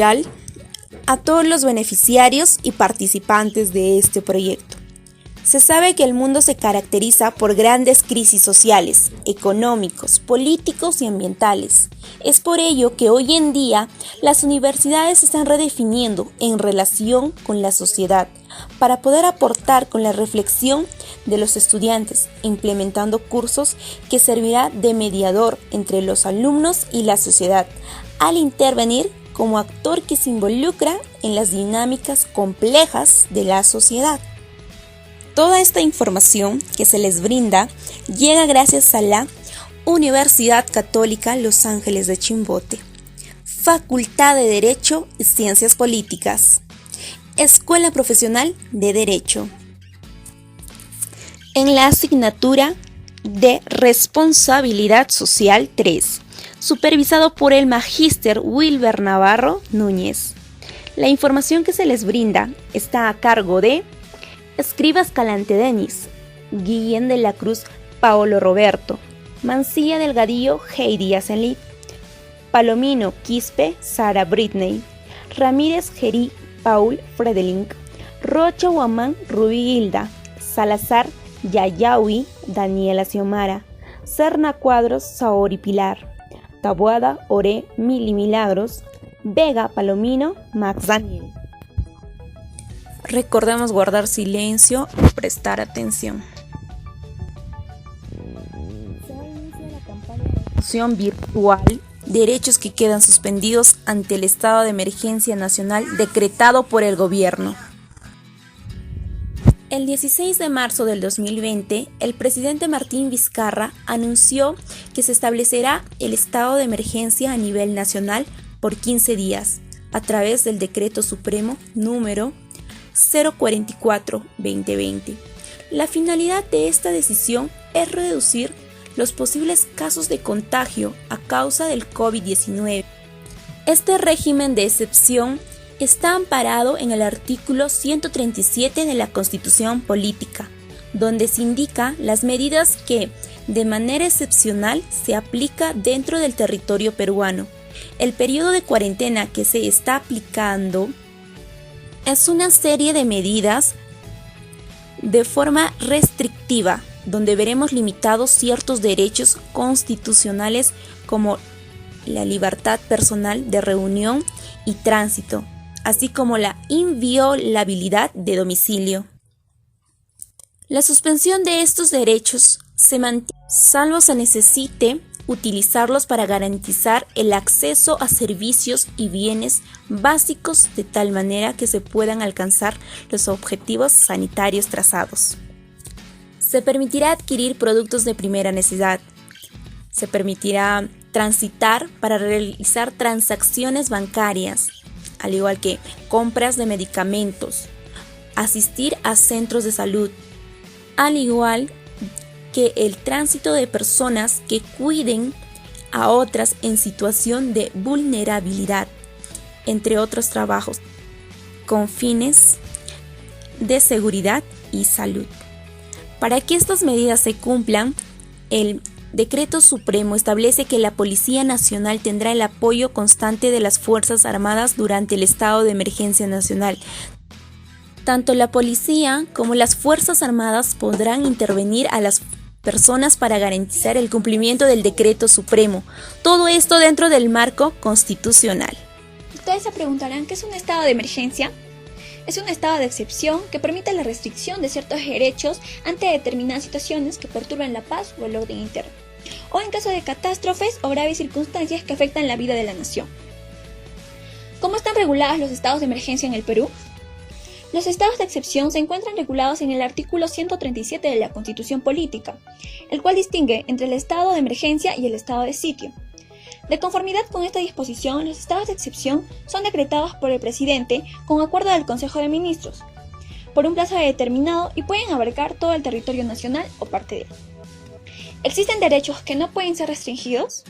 a todos los beneficiarios y participantes de este proyecto. Se sabe que el mundo se caracteriza por grandes crisis sociales, económicos, políticos y ambientales. Es por ello que hoy en día las universidades se están redefiniendo en relación con la sociedad para poder aportar con la reflexión de los estudiantes, implementando cursos que servirá de mediador entre los alumnos y la sociedad, al intervenir como actor que se involucra en las dinámicas complejas de la sociedad. Toda esta información que se les brinda llega gracias a la Universidad Católica Los Ángeles de Chimbote, Facultad de Derecho y Ciencias Políticas, Escuela Profesional de Derecho. En la asignatura de Responsabilidad Social 3, supervisado por el Magíster Wilber Navarro Núñez. La información que se les brinda está a cargo de Escriba Escalante Denis, Guillén de la Cruz Paolo Roberto, Mancilla Delgadillo Heidi Asenlit, Palomino Quispe Sara Britney, Ramírez Gerí Paul Fredelink, Rocha Huamán Rubí Hilda, Salazar Yayaui Daniela Xiomara, Serna Cuadros Saori Pilar, Taboada Ore Mili Milagros, Vega Palomino Max Daniel. Recordemos guardar silencio y prestar atención. Se inicia la campaña de acción virtual, derechos que quedan suspendidos ante el estado de emergencia nacional decretado por el gobierno. El 16 de marzo del 2020, el presidente Martín Vizcarra anunció que se establecerá el estado de emergencia a nivel nacional por 15 días, a través del Decreto Supremo número 044-2020. La finalidad de esta decisión es reducir los posibles casos de contagio a causa del COVID-19. Este régimen de excepción está amparado en el artículo 137 de la Constitución Política, donde se indica las medidas que, de manera excepcional, se aplica dentro del territorio peruano. El periodo de cuarentena que se está aplicando es una serie de medidas de forma restrictiva, donde veremos limitados ciertos derechos constitucionales como la libertad personal de reunión y tránsito, así como la inviolabilidad de domicilio. La suspensión de estos derechos se mantiene salvo se necesite utilizarlos para garantizar el acceso a servicios y bienes básicos de tal manera que se puedan alcanzar los objetivos sanitarios trazados. Se permitirá adquirir productos de primera necesidad. Se permitirá transitar para realizar transacciones bancarias, al igual que compras de medicamentos, asistir a centros de salud, al igual que el tránsito de personas que cuiden a otras en situación de vulnerabilidad, entre otros trabajos, con fines de seguridad y salud. Para que estas medidas se cumplan, el Decreto Supremo establece que la Policía Nacional tendrá el apoyo constante de las Fuerzas Armadas durante el estado de emergencia nacional. Tanto la policía como las Fuerzas Armadas podrán intervenir a las personas para garantizar el cumplimiento del Decreto Supremo. Todo esto dentro del marco constitucional. Ustedes se preguntarán, ¿qué es un estado de emergencia? Es un estado de excepción que permite la restricción de ciertos derechos ante determinadas situaciones que perturban la paz o el orden interno, o en caso de catástrofes o graves circunstancias que afectan la vida de la nación. ¿Cómo están regulados los estados de emergencia en el Perú? Los estados de excepción se encuentran regulados en el artículo 137 de la Constitución Política, el cual distingue entre el estado de emergencia y el estado de sitio. De conformidad con esta disposición, los estados de excepción son decretados por el presidente con acuerdo del Consejo de Ministros, por un plazo determinado y pueden abarcar todo el territorio nacional o parte de él. ¿Existen derechos que no pueden ser restringidos?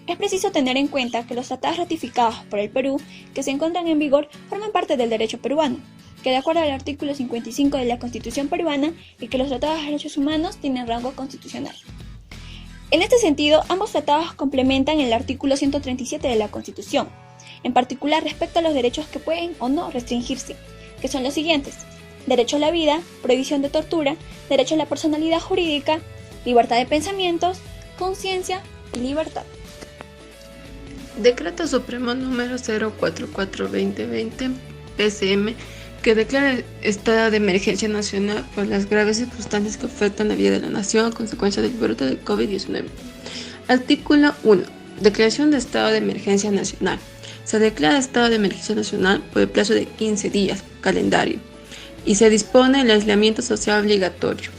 Es preciso tener en cuenta que los tratados ratificados por el Perú que se encuentran en vigor forman parte del derecho peruano, que de acuerdo al artículo 55 de la Constitución peruana y que los tratados de derechos humanos tienen rango constitucional. En este sentido, ambos tratados complementan el artículo 137 de la Constitución, en particular respecto a los derechos que pueden o no restringirse, que son los siguientes: derecho a la vida, prohibición de tortura, derecho a la personalidad jurídica, libertad de pensamientos, conciencia y libertad. Decreto Supremo número 044-2020 PCM que declara el estado de emergencia nacional por las graves circunstancias que afectan la vida de la nación a consecuencia del brote del COVID-19. Artículo 1. Declaración de estado de emergencia nacional. Se declara estado de emergencia nacional por el plazo de 15 días, calendario, y se dispone el aislamiento social obligatorio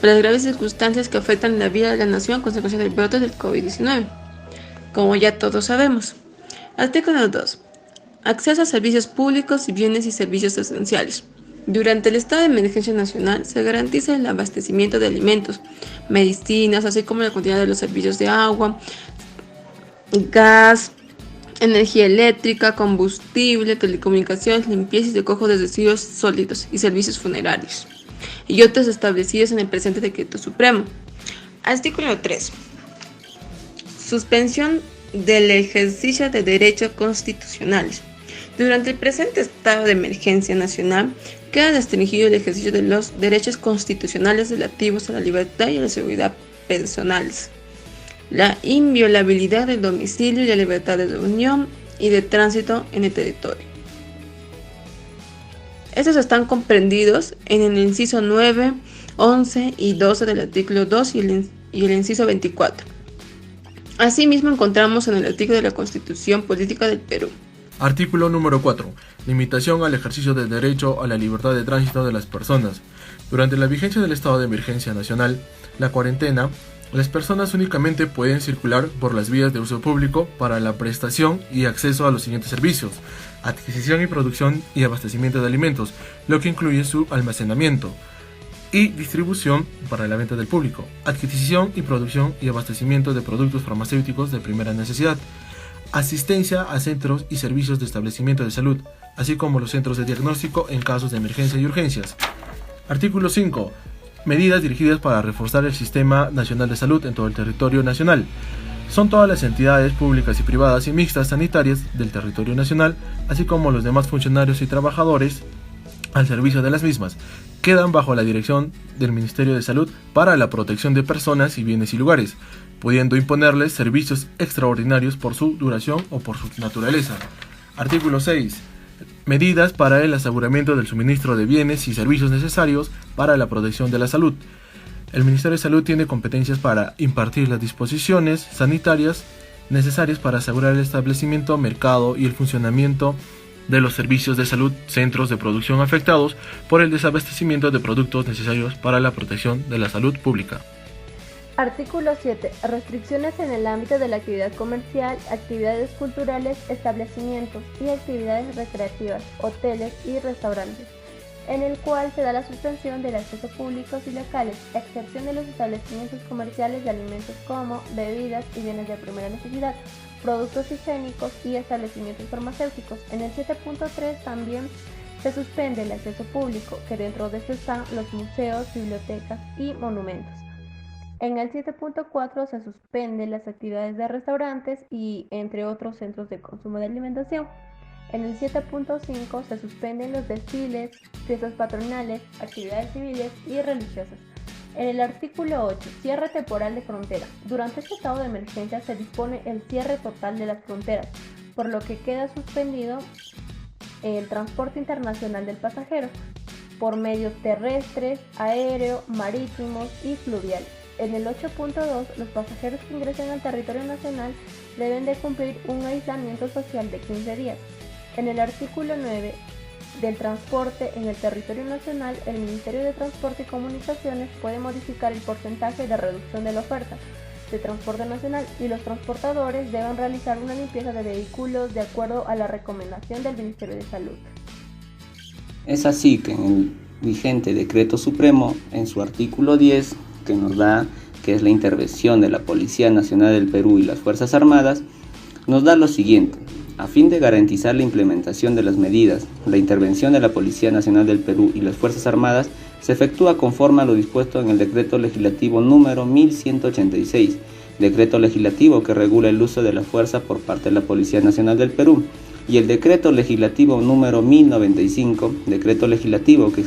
por las graves circunstancias que afectan la vida de la nación a consecuencia del brote del COVID-19. Como ya todos sabemos. Artículo 2. Acceso a servicios públicos y bienes y servicios esenciales. Durante el estado de emergencia nacional se garantiza el abastecimiento de alimentos, medicinas, así como la continuidad de los servicios de agua, gas, energía eléctrica, combustible, telecomunicaciones, limpieza y recojo de residuos sólidos y servicios funerarios, y otros establecidos en el presente Decreto Supremo. Artículo 3. Suspensión del ejercicio de derechos constitucionales. Durante el presente estado de emergencia nacional, queda restringido el ejercicio de los derechos constitucionales relativos a la libertad y a la seguridad personales, la inviolabilidad del domicilio y la libertad de reunión y de tránsito en el territorio. Estos están comprendidos en el inciso 9, 11 y 12 del artículo 2 y el inciso 24. Asimismo encontramos en el artículo de la Constitución Política del Perú. Artículo número 4. Limitación al ejercicio del derecho a la libertad de tránsito de las personas. Durante la vigencia del estado de emergencia nacional, la cuarentena, las personas únicamente pueden circular por las vías de uso público para la prestación y acceso a los siguientes servicios: adquisición y producción y abastecimiento de alimentos, lo que incluye su almacenamiento, y distribución para la venta del público, adquisición y producción y abastecimiento de productos farmacéuticos de primera necesidad, asistencia a centros y servicios de establecimiento de salud, así como los centros de diagnóstico en casos de emergencia y urgencias. Artículo 5. Medidas dirigidas para reforzar el Sistema Nacional de Salud en todo el territorio nacional. Son todas las entidades públicas y privadas y mixtas sanitarias del territorio nacional, así como los demás funcionarios y trabajadores al servicio de las mismas, quedan bajo la dirección del Ministerio de Salud para la protección de personas y bienes y lugares, pudiendo imponerles servicios extraordinarios por su duración o por su naturaleza. Artículo 6. Medidas para el aseguramiento del suministro de bienes y servicios necesarios para la protección de la salud. El Ministerio de Salud tiene competencias para impartir las disposiciones sanitarias necesarias para asegurar el establecimiento, mercado y el funcionamiento de los servicios de salud, centros de producción afectados por el desabastecimiento de productos necesarios para la protección de la salud pública. Artículo 7. Restricciones en el ámbito de la actividad comercial, actividades culturales, establecimientos y actividades recreativas, hoteles y restaurantes, en el cual se da la suspensión del acceso a públicos y locales, a excepción de los establecimientos comerciales de alimentos como bebidas y bienes de primera necesidad, productos higiénicos y establecimientos farmacéuticos. En el 7.3 también se suspende el acceso público, que dentro de esto están los museos, bibliotecas y monumentos. En el 7.4 se suspenden las actividades de restaurantes y entre otros centros de consumo de alimentación. En el 7.5 se suspenden los desfiles, fiestas patronales, actividades civiles y religiosas. En el artículo 8, cierre temporal de frontera. Durante este estado de emergencia se dispone el cierre total de las fronteras, por lo que queda suspendido el transporte internacional del pasajero por medios terrestres, aéreo, marítimos y fluviales. En el 8.2, los pasajeros que ingresen al territorio nacional deben de cumplir un aislamiento social de 15 días. En el artículo 9 del transporte en el territorio nacional, el Ministerio de Transporte y Comunicaciones puede modificar el porcentaje de reducción de la oferta de transporte nacional y los transportadores deben realizar una limpieza de vehículos de acuerdo a la recomendación del Ministerio de Salud. Es así que en el vigente Decreto Supremo, en su artículo 10, que nos da que es la intervención de la Policía Nacional del Perú y las Fuerzas Armadas, nos da lo siguiente: a fin de garantizar la implementación de las medidas, la intervención de la Policía Nacional del Perú y las Fuerzas Armadas se efectúa conforme a lo dispuesto en el Decreto Legislativo número 1186, decreto legislativo que regula el uso de la fuerza por parte de la Policía Nacional del Perú, y el decreto legislativo número 1095, decreto legislativo que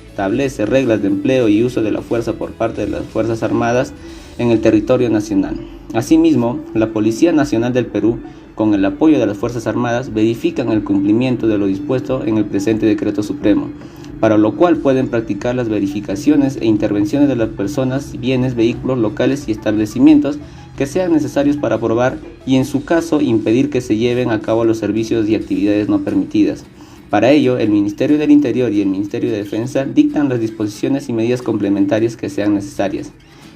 establece reglas de empleo y uso de la fuerza por parte de las Fuerzas Armadas en el territorio nacional. Asimismo, la Policía Nacional del Perú, con el apoyo de las Fuerzas Armadas, verifican el cumplimiento de lo dispuesto en el presente decreto supremo, para lo cual pueden practicar las verificaciones e intervenciones de las personas, bienes, vehículos, locales y establecimientos que sean necesarios para probar y, en su caso, impedir que se lleven a cabo los servicios y actividades no permitidas. Para ello, el Ministerio del Interior y el Ministerio de Defensa dictan las disposiciones y medidas complementarias que sean necesarias.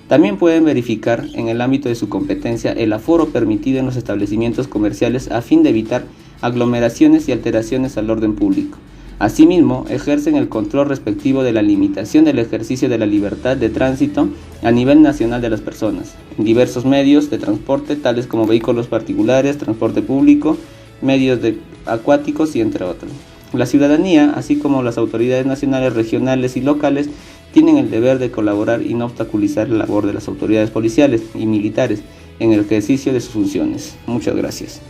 También pueden verificar, en el ámbito de su competencia, el aforo permitido en los establecimientos comerciales a fin de evitar aglomeraciones y alteraciones al orden público. Asimismo, ejercen el control respectivo de la limitación del ejercicio de la libertad de tránsito a nivel nacional de las personas, en diversos medios de transporte, tales como vehículos particulares, transporte público, medios acuáticos y entre otros. La ciudadanía, así como las autoridades nacionales, regionales y locales, tienen el deber de colaborar y no obstaculizar la labor de las autoridades policiales y militares en el ejercicio de sus funciones. Muchas gracias.